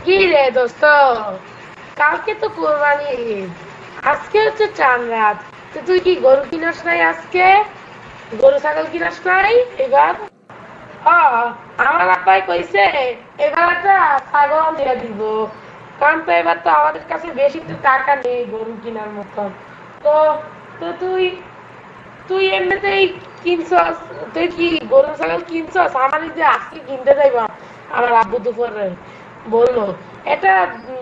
কি রে দোস্ত, কালকে তো কোরবানি ঈদ, আজকে হচ্ছে চাঁদ রাত। তো তুই কি গরু কিনাস নাই আজকে? গরু ছাগল কিনাস নাই এবার? হ, আমার আব্বাই কইছে এবার একটা ছাগল দিয়ে দিব। কারণ তো এবার তো আমাদের কাছে বেশি তো টাকা নেই গরু কেনার মতন। তো তো তুই তুই এমনিতেই কিনছস? তুই কি গরু ছাগল কিনছস? আমার এই যে আজকে কিনতে যাইবা, আমার আব্বু দুপুরে বললো এটা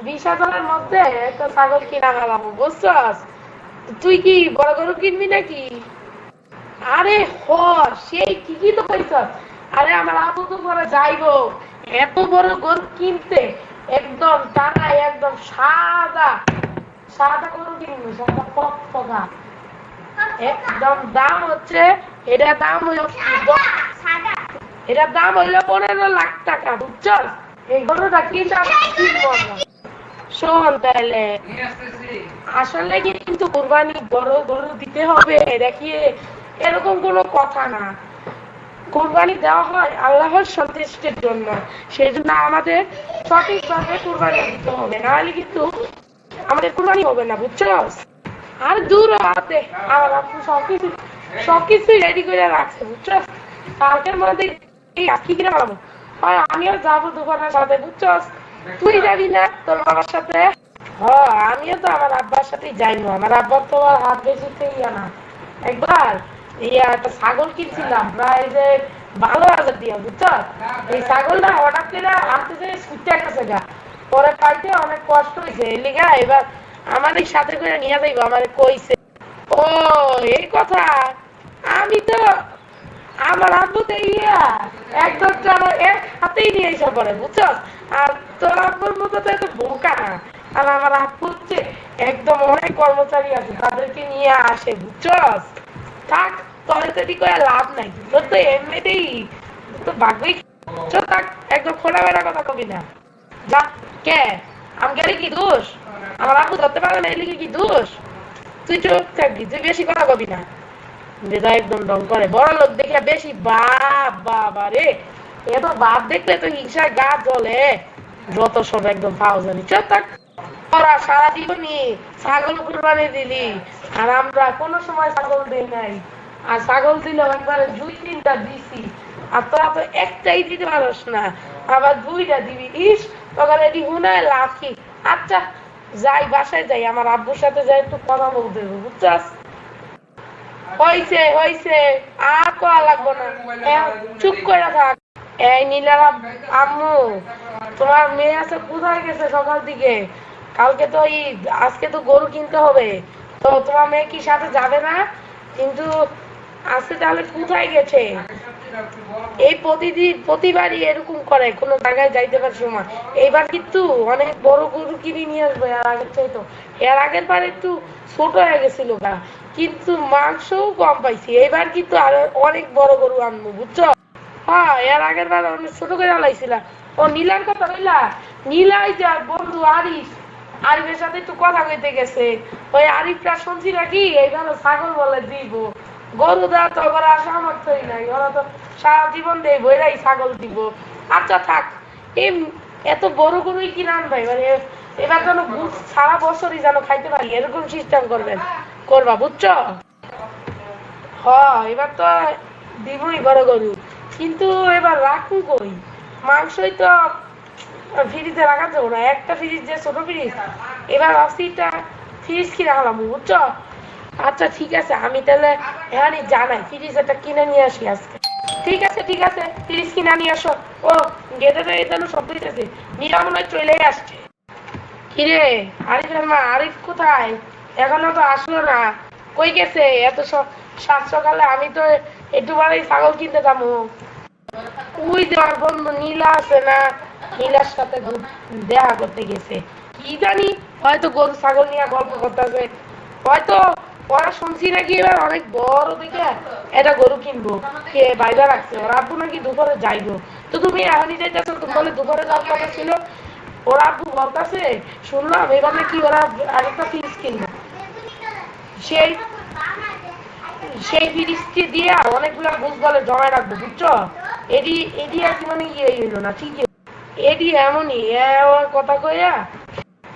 20,000-এর মধ্যে একটা ছাগল কিনা গেলাম, বুঝছস? তুই কি বড় গরু কিনবি নাকি? আরে হ, সেই ঠিকই তো কইছস। আরে আমার আব্বু দুপুরে যাইবো এত বড় গরু কিনতে, একদম টানা, একদম সাদা সাদা গরু কিনবো, সাদা ফকফকা একদম। দাম হচ্ছে, এটার দাম হইলো এটার দাম হইলো 15 লাখ টাকা, বুঝছস? এই গরুটা কিন্তু আমরা কিনবো না। শোন তাহলে, আসলে কিন্তু কুরবানি বড় গরু দিতে হবে দেখিয়ে এরকম কোনো কথা না। কুরবানি দেওয়া হয় আল্লাহর সন্তুষ্টির জন্য, সেই জন্য আমাদের সঠিকভাবে কুরবানি দিতে হবে, নাহলে কিন্তু আমাদের কুরবানি হবে না, বুঝছস? আর দূর হাতে আমার আপু সবকিছু রেডি করে রাখছে, বুঝছো? কালকের মধ্যে এই আজকে কিনে বানাবো। আর আমিও যাবো দুপুরের সাথে, বুঝছস? তুই যাবি না তোর বাবার সাথে? আমিও তো আমার আব্বার সাথেই যাইবো। আমার আব্বার তো আর হাত বেশি ইয়া না। একবার একটা ছাগল কিনছিলাম প্রায় যে 12,000 দিয়ে, বুঝছস? এই ছাগলটা হঠাৎ করে আনতে যে ছুটে গেছে গা, পরে পাইতে অনেক কষ্ট হয়েছে, এই লিগা এবার আমাদের সাথে করে নিয়ে যাইবো, আমার কইছে। ও, এই কথা। আমি তো আমার আব্বু তো একদম আমার এক হাতেই নিয়ে এসে পড়ে, বুঝছস? আর তোর আব্বুর মতো তো এত বোকা না। আর আমার আব্বু হচ্ছে একদম অনেক কর্মচারী আছে, তাদেরকে নিয়ে আসে, বুঝছস? থাক, তরকারি করে লাভ নাই, তোর তো এমনিতেই তো ভাগ্যই। চল থাক, একদম খোলা বেড়া কথা কবি না। যা। কে? আমি গেলে কি দোষ? আমার আব্বু ধরতে পারে না এলিগে কি দোষ? তুই চুপ থাকবি, তুই বেশি কথা কবি না। যেটা একদম ডং করে বড় লোক দেখে বেশি বাপ, বাবা রে, এত বাপ দেখলে তো হিংসায় গা জ্বলে। যত সব একদম পাও জানি, চল থাক। তোরা সারা জীবনই ছাগল কুরবানি দিলি, আর আমরা কোনো সময় ছাগল দিই নাই। আর ছাগল দিলেও একবারে 2-3টা দিছি, আর তোরা তো একটাই দিতে পারস না, আবার 2টা দিবি। ইস, তখন এটি হুনায় লাখি। আচ্ছা, যাই, বাসায় যাই, আমার আব্বুর সাথে যাই, একটু কথা বলতে হবে, বুঝছস? হইছে হইছে, আর কোয়া লাগবো না। চুপ করে থাক। এই নীলার আম্মু, তোমার মেয়ে আছে কোথায় গেছে সকাল দিকে? কালকে তো ঈদ, আজকে তো গরু কিনতে হবে। তো তোমার মেয়ে কি সাথে যাবে না? কিন্তু আজকে তাহলে কোথায় গেছে? এই প্রতিবারই এরকম করে, কোনো জায়গায় যাইতে পারে সময়। এইবার কিন্তু অনেক বড় গরু কিনে নিয়ে আসবে, আর আগের চাইতো। এর আগের বার একটু ছোট হয়ে গেছিল গা, কিন্তু মাংসও কম পাইছি। এবার কিন্তু আরো অনেক বড় গরু আনবো, বুঝছো? এর আগের বার অনেক ছোট করে লাইছিলাম। ও নীলার কথা বললা? নীলাই যার বন্ধু আরিফ, আরিফের সাথে একটু কথা কইতে গেছে। ওই আরিফটা শুনছি নাকি এইবার ছাগল বলে দিব। গরু দেওয়া তো ওরা সামর্থ্যই নাই, ওরা তো সারা জীবন দেয় বইরাই ছাগল দিব। আচ্ছা থাক, এত বড় গরুই কিনে আনবে মানে, এবার যেন সারা বছরই যেন খাইতে পারি এরকম সিস্টেম করবা, বুঝছো? এবার তো দিবই বড় গরু, কিন্তু এবার রাখুন কই? মাংসই তো ফ্রিজে রাখা যাবো না, একটা ফ্রিজ যে ছোট ফ্রিজ, এবার অসিটা ফ্রিজ কিনে আনলাম, বুঝছো? আচ্ছা ঠিক আছে, আমি তাহলে এখানে জানাই ফ্রিজ একটা কিনে নিয়ে আসি আজকে। ঠিক আছে ঠিক আছে, ফ্রিজ কিনে নিয়ে আসো। ও, গেটে এখানে শব্দ দিতেছে, নীলা মনে হয় চলে আসছে। কিরে, আরিফের মা, আরিফ কোথায়? এখনো তো আসলো না, কই গেছে এত সাত সকালে? আমি তো একটু পরেই ছাগল কিনতে যাবো। ওই যে আমার বন্ধু নীলা আছে না, নীলার সাথে দেখা করতে গেছে। কি জানি, হয়তো গরু ছাগল নিয়ে গল্প করতেছে। হয়তো ওরা শুনছি নাকি এবার অনেক বড় দেখে এটা গরু কিনবো, কে বাইরে রাখছে। ওরা আব্বু নাকি দুপুরে যাইবো। তো তুমি এখনই যাইতেছো, তুমি বলে দুপুরে যাওয়ার কথা ছিল। ওরা আব্বু বলতেছে, শুনলাম এবার নাকি ওরা আরেকটা ফ্রিজ কিনবে। সেই সেই ফ্রিজটি দিয়ে অনেকগুলো বুঝ বলে জমায় রাখবো, বুঝছো? এডি এডি আর কি মানে ইয়ে হইলো না, ঠিক আছে? এডি এমনই ওর কথা কইয়া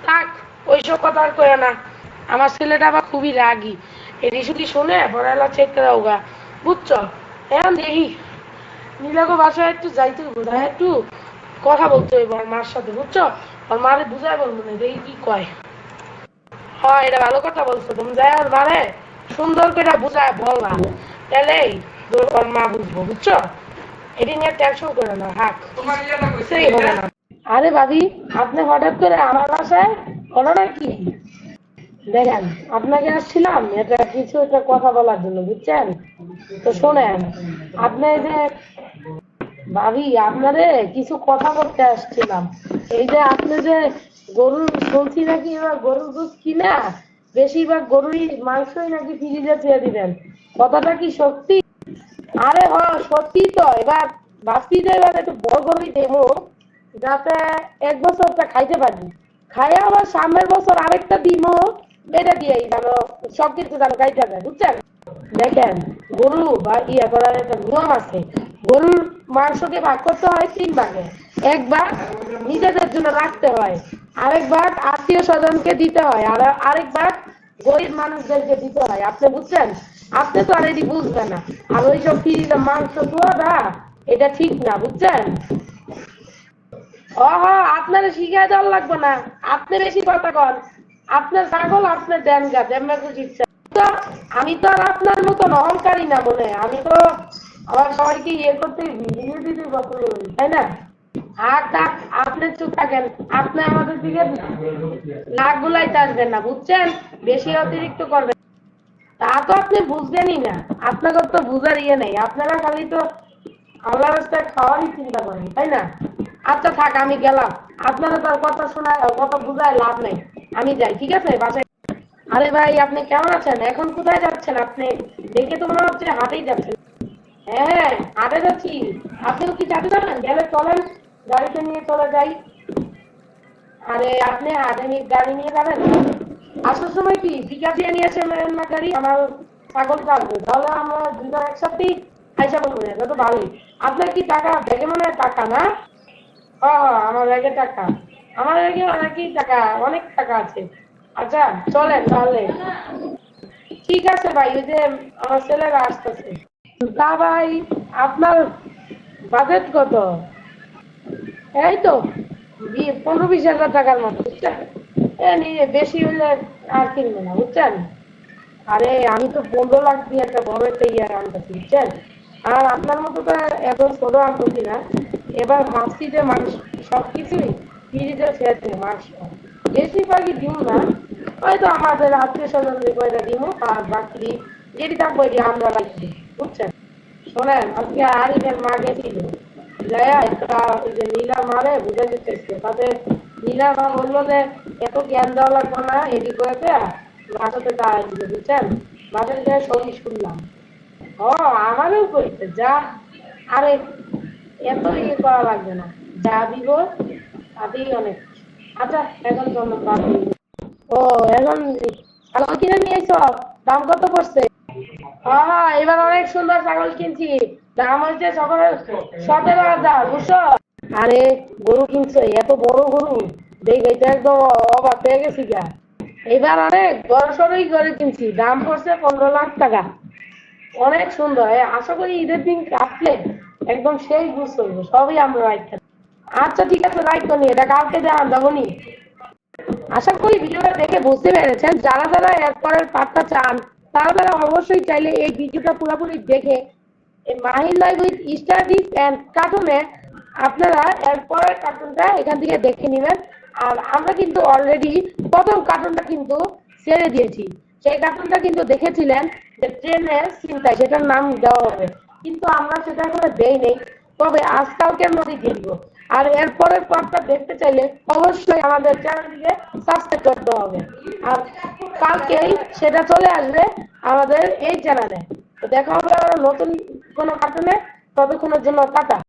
থাক, ওইসব কথা আর কইয়া না। আমার ছেলেটা আবার খুবই রাগী, এডি শুধু শুনে পড়ালা চেক করাও গা, বুঝছো? এখন দেখি নীলাগো বাসায় একটু যাইতে বোধহয়, একটু কথা বলতে হইব ওর মার সাথে, বুঝছো? ওর মারে বুঝাই বলবো না, দেখি কি কয়। হ্যাঁ, এটা ভালো কথা বলছো, তুমি যাই ওর মারে সুন্দর করে বুঝায় বলবা, তাহলেই ওর মা বুঝবো, বুঝছো? এটি নিয়ে টেনশন করে না, হাক সেই হবে না। আরে ভাবি, আপনি হঠাৎ করে আমার বাসায় হলো নাকি? দেখেন, আপনাকে আসছিলাম এটা কিছু একটা কথা বলার জন্য, বুঝছেন? তো শোনেন, আপনি এই যে ভাবি, আপনারে কিছু কথা বলতে আসছিলাম। এই যে আপনি যে গরুর শুনছি নাকি এবার গরুর দুধ কিনা বেশিরভাগ গরুরই মাংসই নাকি ফ্রিজে চেয়ে দিবেন, কথাটা কি সত্যি? আরে হ্যাঁ, সত্যি তো। এবার ভাবছি যে এবার একটু বড় গরুই দেবো, যাতে 1 বছরটা খাইতে পারি, খাই আবার সামনের বছর আরেকটা দিমো, এটা দিয়েই যেন সবকিছু যেন খাইতে পারে, বুঝছেন? দেখেন, গরু বা ইয়া করার একটা নিয়ম আছে। গরুর মাংসকে ভাগ করতে হয় 3 ভাগে। এক ভাগ নিজেদের জন্য রাখতে হয়, আরেক ভাগ আত্মীয় স্বজনকে দিতে হয়, আর আরেক ভাগ গরিব মানুষদেরকে দিতে হয়। আপনি বুঝছেন? আপনি তো আর এটি বুঝবেন না। আর ওইসব ফ্রিজে মাংস ধোয়াটা এটা ঠিক না, বুঝছেন? ও হ্যাঁ, আপনারা শিখাই দেওয়ার লাগবে না, আপনি বেশি কথা কন। আপনার ছাগল আপনার দেন গা, যেমন খুশি ইচ্ছা। তো আমি তো আর আপনার মতন অহংকারী না, বলে আমি তো আমার সবাইকে ইয়ে করতে ভিডিও দিতে পছন্দ করি, তাই না? আর থাক, আপনি চুপ থাকেন, আপনি আমাদের দিকে নাক গুলাইতে আসবেন না, বুঝছেন? বেশি অতিরিক্ত করবেন, তা তো আপনি বুঝবেনই না। আপনাদের তো বুঝার ইয়ে নেই, আপনারা খালি তো আল্লাহ রাস্তায় খাওয়ারই চিন্তা করেন, তাই না? আচ্ছা থাক, আমি গেলাম, আপনারা তো আর কথা শোনায় কথা বুঝায় লাভ নেই, আমি যাই, ঠিক আছে বাসায়। আরে ভাই, আপনি কেমন আছেন? এখন কোথায় যাচ্ছেন আপনি? দেখে তো মনে হচ্ছে হাটেই যাচ্ছেন। হ্যাঁ, হাটে যাচ্ছি। আপনিও কি যাতে যাবেন? গেলে চলেন, গাড়িতে নিয়ে চলে যাই। আরে আপনি হাটে নিয়ে গাড়ি নিয়ে যাবেন? আসার সময় কি পিকআপ দিয়ে নিয়ে আসেন না গাড়ি? আমার ছাগল কাটবে, তাহলে আমরা দুজন একসাথেই আইসা বলবো, এটা তো ভালোই। আপনার কি টাকা ব্যাগে মনে হয় টাকা না? ও, আমার ব্যাগে টাকা, আমার ব্যাগে অনেকই টাকা, অনেক টাকা আছে। আচ্ছা, চলেন তাহলে। ঠিক আছে ভাই, ওই যে আমার ছেলেরা আসতেছে। তা ভাই, আপনার বাজেট কত? এই তো 15-20 হাজার টাকার মতো, বুঝছেন? এ নিয়ে বেশি হলে আর কিনবো না, বুঝছেন? আরে আমি তো 15 লাখ দিয়ে একটা বড় একটা ইয়ার আনতেছি, বুঝছেন? আর আপনার মতো তো এত ছোট আনতেছি না। এবার ভাবছি যে মাংস সবকিছুই ফ্রিজে শেয়ার মাংস বেশিরভাগই দিব না, হয়তো আমাদের আত্মীয় স্বজনদের কয়টা দিব, আর বাকি যেটি থাকবো এটি আমরা রাখি, বুঝছেন? শোনেন, আজকে আরিফের মা গেছিল, যাইয়া একটা ওই যে নীলা মারে বুঝাইতে চেয়েছে, তাতে নীলা মা বললো যে এত জ্ঞান দেওয়া লাগবে না, এটি করেছে বাসাতে দাঁড়াই দিল, বুঝছেন? বাসাতে যাই সবই শুনলাম। ও, আমারও কইছে যা। আরে এত ইয়ে করা লাগবে না, যা দিব তাতেই অনেক। আচ্ছা, এখন চলো বাদ দিই। ও, এখন ছাগল কিনে নিয়ে এসো, দাম কত পড়ছে? হ্যাঁ, এবার অনেক সুন্দর ছাগল কিনছি, দাম হচ্ছে সকল 17,000, বুঝছো? আরে, গরু কিনছো, এত বড় গরু দেখে তো একদম অবাক হয়ে গেছি গা। এবার অনেক বড় সড়ই গরু কিনছি, দাম পড়ছে 15 লাখ টাকা। অনেক সুন্দর, আশা করি ঈদের দিন আসলে একদম সেই বুঝ করবো, সবই আমরা রাইট থাকবো। আচ্ছা ঠিক আছে, রাইট করি, এটা কালকে দেওয়া যাবো নি। আশা করি ভিডিওটা দেখে বুঝতে পেরেছেন। যারা যারা এরপরের পার্টটা চান, তারা তারা অবশ্যই চাইলে এই ভিডিওটা পুরোপুরি দেখে মাহির লাইভ উইথ স্টাডিজ অ্যান্ড কার্টুনে আপনারা এরপরের কার্টুনটা এখান থেকে দেখে নেবেন। আর আমরা কিন্তু অলরেডি প্রথম কার্টুনটা কিন্তু ছেড়ে দিয়েছি। সেই কার্টুনটা কিন্তু দেখেছিলেন যে ট্রেনের চিন্তায়, সেটার নাম দেওয়া হবে, কিন্তু আমরা সেটা এখনো দেই নেই, তবে আজকালকের মধ্যে দিয়ে দিব। আর এরপরের পার্টটা দেখতে চাইলে অবশ্যই আমাদের চ্যানেলটিকে সাবস্ক্রাইব করতে হবে। আর কালকেই সেটা চলে আসবে আমাদের এই চ্যানেলে। তো দেখা হবে আবার নতুন কোনো কার্টুনে, ততক্ষণের জন্য টাটা।